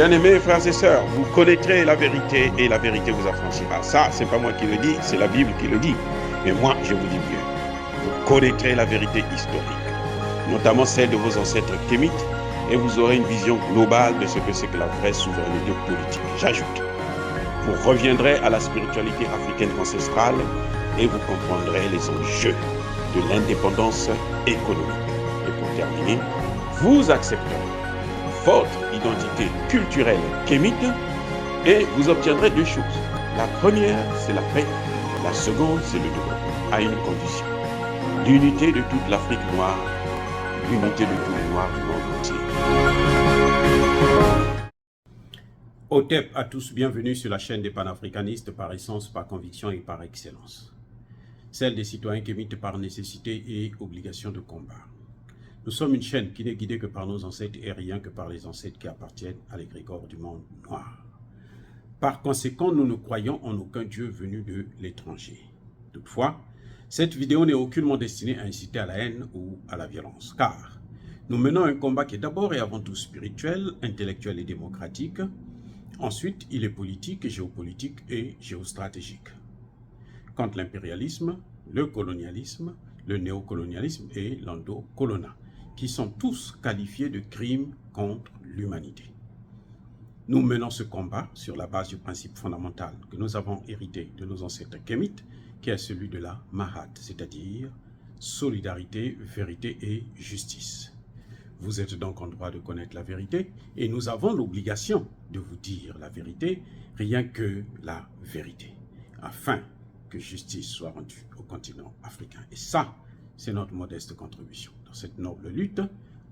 Bien-aimés frères et sœurs, vous connaîtrez la vérité et la vérité vous affranchira. Ça, c'est pas moi qui le dis, c'est la Bible qui le dit. Mais moi, je vous dis mieux. Vous connaîtrez la vérité historique, notamment celle de vos ancêtres kémites, et vous aurez une vision globale de ce que c'est que la vraie souveraineté politique. J'ajoute, vous reviendrez à la spiritualité africaine ancestrale et vous comprendrez les enjeux de l'indépendance économique. Et pour terminer, vous accepterez votre identité culturelle kémite et vous obtiendrez deux choses. La première, c'est la paix. La seconde, c'est le développement, à une condition. L'unité de toute l'Afrique noire, l'unité de tous les Noirs du monde entier. Otep à tous, bienvenue sur la chaîne des panafricanistes par essence, par conviction et par excellence. Celle des citoyens kémites par nécessité et obligation de combat. Nous sommes une chaîne qui n'est guidée que par nos ancêtres et rien que par les ancêtres qui appartiennent à l'égrégore du monde noir. Par conséquent, nous ne croyons en aucun Dieu venu de l'étranger. Toutefois, cette vidéo n'est aucunement destinée à inciter à la haine ou à la violence, car nous menons un combat qui est d'abord et avant tout spirituel, intellectuel et démocratique. Ensuite, il est politique, géopolitique et géostratégique. Contre l'impérialisme, le colonialisme, le néocolonialisme et l'endocolonat, qui sont tous qualifiés de crimes contre l'humanité. Nous menons ce combat sur la base du principe fondamental que nous avons hérité de nos ancêtres kémites, qui est celui de la Mahat, c'est-à-dire solidarité, vérité et justice. Vous êtes donc en droit de connaître la vérité et nous avons l'obligation de vous dire la vérité, rien que la vérité, afin que justice soit rendue au continent africain. Et ça, c'est notre modeste contribution dans cette noble lutte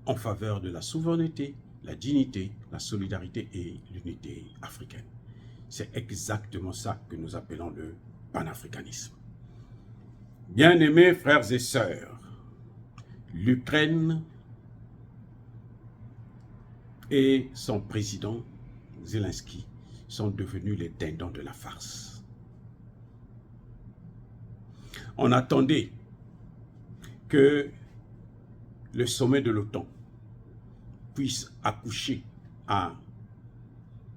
en faveur de la souveraineté, la dignité, la solidarité et l'unité africaine. C'est exactement ça que nous appelons le panafricanisme. Bien-aimés frères et sœurs, l'Ukraine et son président Zelensky sont devenus les dindons de la farce. On attendait que le sommet de l'OTAN puisse accoucher à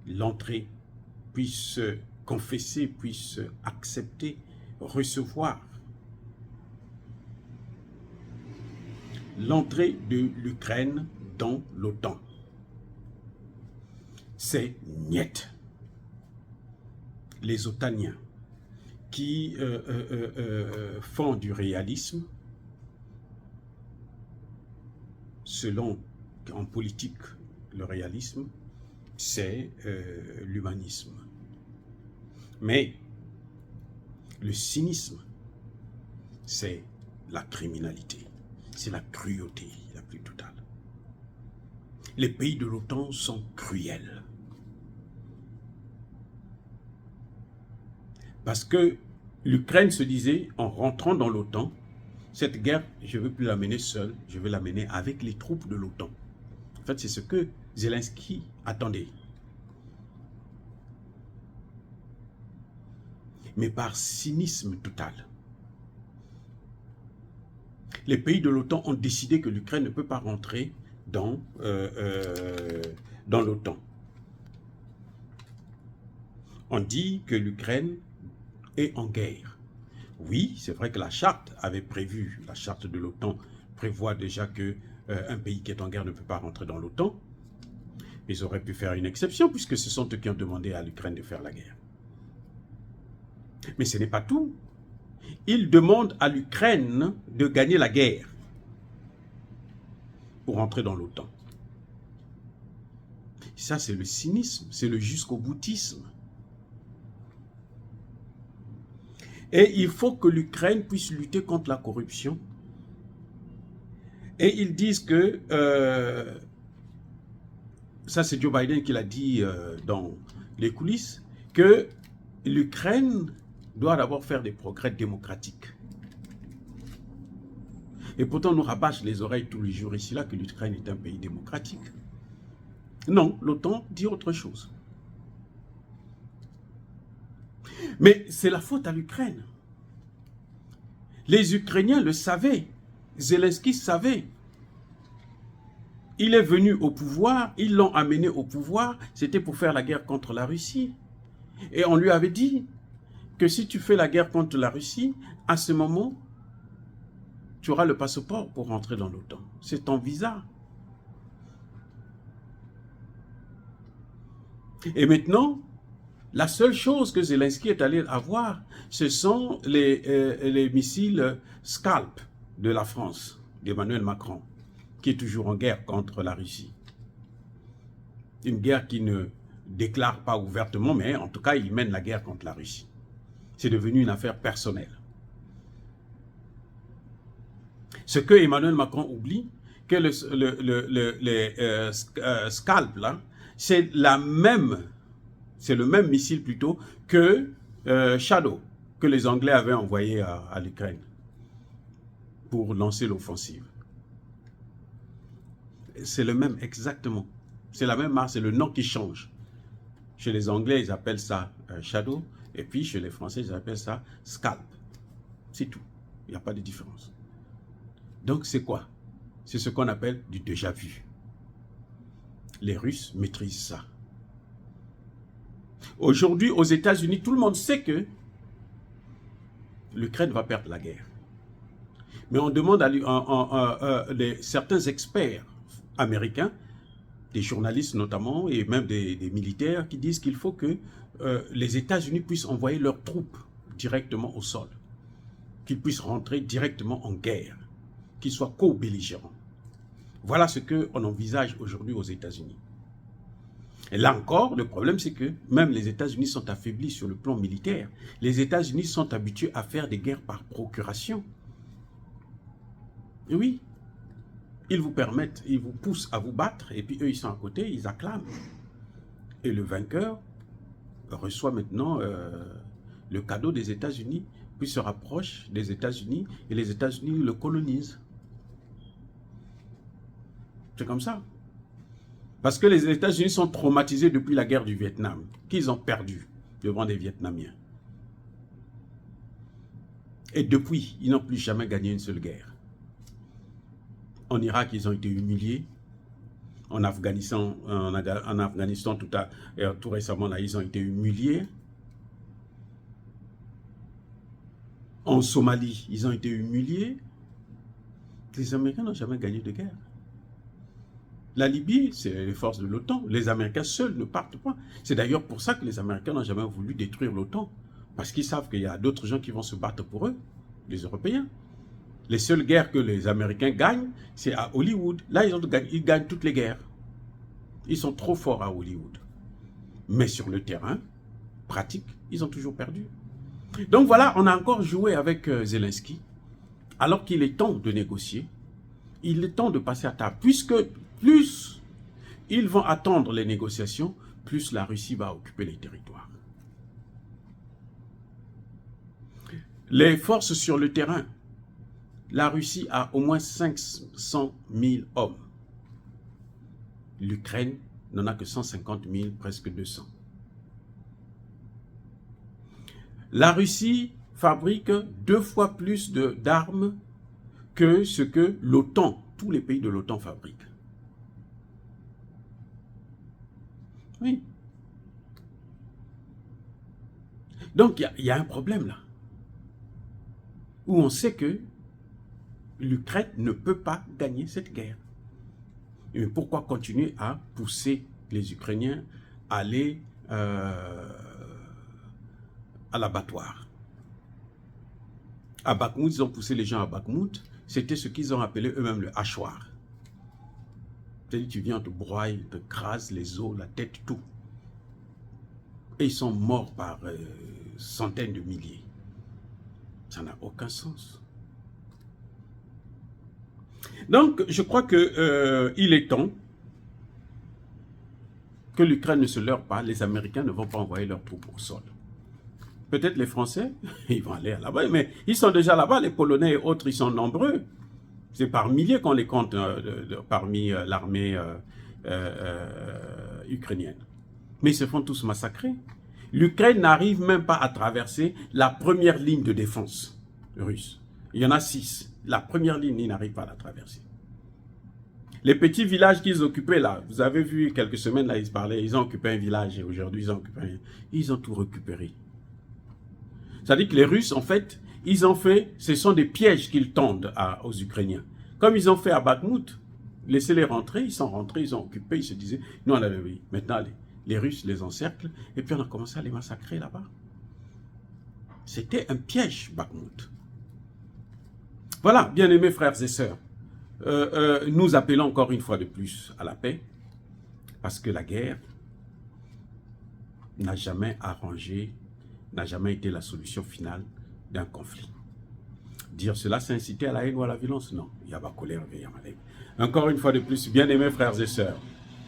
l'entrée, puisse confesser, puisse accepter, recevoir l'entrée de l'Ukraine dans l'OTAN. C'est niet. Les otaniens qui font du réalisme, selon en politique le réalisme, c'est l'humanisme. Mais le cynisme, c'est la criminalité, c'est la cruauté la plus totale. Les pays de l'OTAN sont cruels. Parce que l'Ukraine se disait, en rentrant dans l'OTAN, cette guerre, je ne veux plus la mener seule, je vais la mener avec les troupes de l'OTAN. En fait, c'est ce que Zelensky attendait. Mais par cynisme total. Les pays de l'OTAN ont décidé que l'Ukraine ne peut pas rentrer dans l'OTAN. On dit que l'Ukraine est en guerre. Oui, c'est vrai que la charte avait prévu, la charte de l'OTAN prévoit déjà que un pays qui est en guerre ne peut pas rentrer dans l'OTAN. Ils auraient pu faire une exception puisque ce sont eux qui ont demandé à l'Ukraine de faire la guerre. Mais ce n'est pas tout. Ils demandent à l'Ukraine de gagner la guerre pour entrer dans l'OTAN. Ça, c'est le cynisme, c'est le jusqu'au boutisme. Et il faut que l'Ukraine puisse lutter contre la corruption. Et ils disent que, ça c'est Joe Biden qui l'a dit dans les coulisses, que l'Ukraine doit d'abord faire des progrès démocratiques. Et pourtant, nous rabâche les oreilles tous les jours ici là que l'Ukraine est un pays démocratique. Non, l'OTAN dit autre chose. Mais c'est la faute à l'Ukraine. Les Ukrainiens le savaient. Zelensky savait. il est venu au pouvoir, ils l'ont amené au pouvoir, c'était pour faire la guerre contre la Russie. Et on lui avait dit que si tu fais la guerre contre la Russie, à ce moment, tu auras le passeport pour rentrer dans l'OTAN. C'est ton visa. Et maintenant, la seule chose que Zelensky est allé avoir, ce sont les missiles Scalp de la France, d'Emmanuel Macron, qui est toujours en guerre contre la Russie. Une guerre qui ne déclare pas ouvertement, mais en tout cas, il mène la guerre contre la Russie. C'est devenu une affaire personnelle. Ce que Emmanuel Macron oublie, que les Scalp, là, c'est le même missile plutôt que Shadow, que les Anglais avaient envoyé à l'Ukraine pour lancer l'offensive. C'est le même, exactement. C'est la même marque, c'est le nom qui change. Chez les Anglais, ils appellent ça Shadow, et puis chez les Français, ils appellent ça Scalp. C'est tout. Il n'y a pas de différence. Donc c'est quoi? C'est ce qu'on appelle du déjà-vu. Les Russes maîtrisent ça. Aujourd'hui, aux États-Unis, tout le monde sait que l'Ukraine va perdre la guerre. Mais on demande à certains experts américains, des journalistes notamment, et même des militaires, qui disent qu'il faut que les États-Unis puissent envoyer leurs troupes directement au sol, qu'ils puissent rentrer directement en guerre, qu'ils soient co-belligérants. Voilà ce qu'on envisage aujourd'hui aux États-Unis. Et là encore, le problème, c'est que même les États-Unis sont affaiblis sur le plan militaire. Les États-Unis sont habitués à faire des guerres par procuration. Et oui, ils vous permettent, ils vous poussent à vous battre, et puis eux, ils sont à côté, ils acclament. Et le vainqueur reçoit maintenant le cadeau des États-Unis, puis se rapproche des États-Unis, et les États-Unis le colonisent. C'est comme ça. Parce que les États-Unis sont traumatisés depuis la guerre du Vietnam, qu'ils ont perdu devant des Vietnamiens. Et depuis, ils n'ont plus jamais gagné une seule guerre. En Irak, ils ont été humiliés. En Afghanistan, tout récemment, là, ils ont été humiliés. En Somalie, ils ont été humiliés. Les Américains n'ont jamais gagné de guerre. La Libye, c'est les forces de l'OTAN. Les Américains seuls ne partent pas. C'est d'ailleurs pour ça que les Américains n'ont jamais voulu détruire l'OTAN. Parce qu'ils savent qu'il y a d'autres gens qui vont se battre pour eux, les Européens. Les seules guerres que les Américains gagnent, c'est à Hollywood. Là, ils gagnent toutes les guerres. Ils sont trop forts à Hollywood. Mais sur le terrain, pratique, ils ont toujours perdu. Donc voilà, on a encore joué avec Zelensky, alors qu'il est temps de négocier. Il est temps de passer à table, puisque plus ils vont attendre les négociations, plus la Russie va occuper les territoires. Les forces sur le terrain, la Russie a au moins 500 000 hommes. L'Ukraine n'en a que 150 000, presque 200. La Russie fabrique 2 fois plus d'armes que ce que l'OTAN, tous les pays de l'OTAN fabriquent. Oui. Donc, il y a un problème là, où on sait que l'Ukraine ne peut pas gagner cette guerre. Mais pourquoi continuer à pousser les Ukrainiens à aller à l'abattoir? À Bakhmout, ils ont poussé les gens à Bakhmout. C'était ce qu'ils ont appelé eux-mêmes le hachoir. C'est-à-dire tu viens, on te broie, on te crase les os, la tête, tout. Et ils sont morts par centaines de milliers. Ça n'a aucun sens. Donc, je crois qu'il est temps que l'Ukraine ne se leurre pas. Les Américains ne vont pas envoyer leurs troupes au sol. Peut-être les Français, ils vont aller là-bas, mais ils sont déjà là-bas. Les Polonais et autres, ils sont nombreux. C'est par milliers qu'on les compte parmi l'armée ukrainienne. Mais ils se font tous massacrer. L'Ukraine n'arrive même pas à traverser la première ligne de défense russe. Il y en a 6. La première ligne, ils n'arrivent pas à la traverser. Les petits villages qu'ils occupaient là, vous avez vu quelques semaines là, ils se parlaient, ils ont occupé un village et aujourd'hui ils ont tout récupéré. C'est-à-dire que les Russes, en fait, ce sont des pièges qu'ils tendent aux Ukrainiens. Comme ils ont fait à Bakhmout, laissez-les rentrer, ils sont rentrés, ils ont occupé, ils se disaient, nous on avait vu, maintenant les Russes les encerclent, et puis on a commencé à les massacrer là-bas. C'était un piège, Bakhmout. Voilà, bien-aimés frères et sœurs, nous appelons encore une fois de plus à la paix, parce que la guerre n'a jamais arrangé, n'a jamais été la solution finale d'un conflit. Dire cela, c'est inciter à la haine ou à la violence? Non. Encore une fois de plus, bien-aimés frères et sœurs,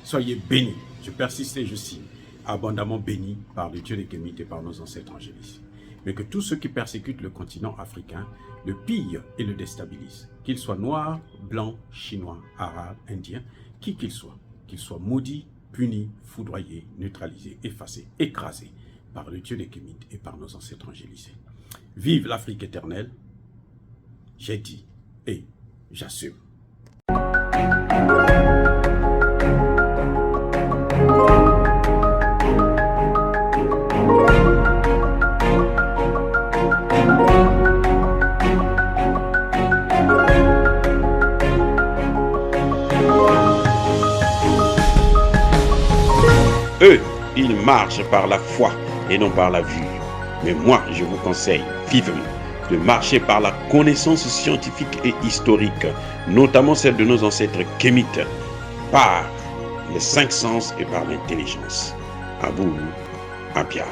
soyez bénis. Je persiste et je signe, abondamment bénis par le Dieu des Kémites et par nos ancêtres angéliques. Mais que tous ceux qui persécutent le continent africain le pillent et le déstabilisent, qu'ils soient noirs, blancs, chinois, arabes, indiens, qui qu'ils soient maudits, punis, foudroyés, neutralisés, effacés, écrasés par le Dieu des Kémites et par nos ancêtres angélisés. Vive l'Afrique éternelle, j'ai dit et j'assume. Eux, ils marchent par la foi et non par la vue. Mais moi, je vous conseille vivement de marcher par la connaissance scientifique et historique, notamment celle de nos ancêtres kémites, par les 5 sens et par l'intelligence. Abou Abia.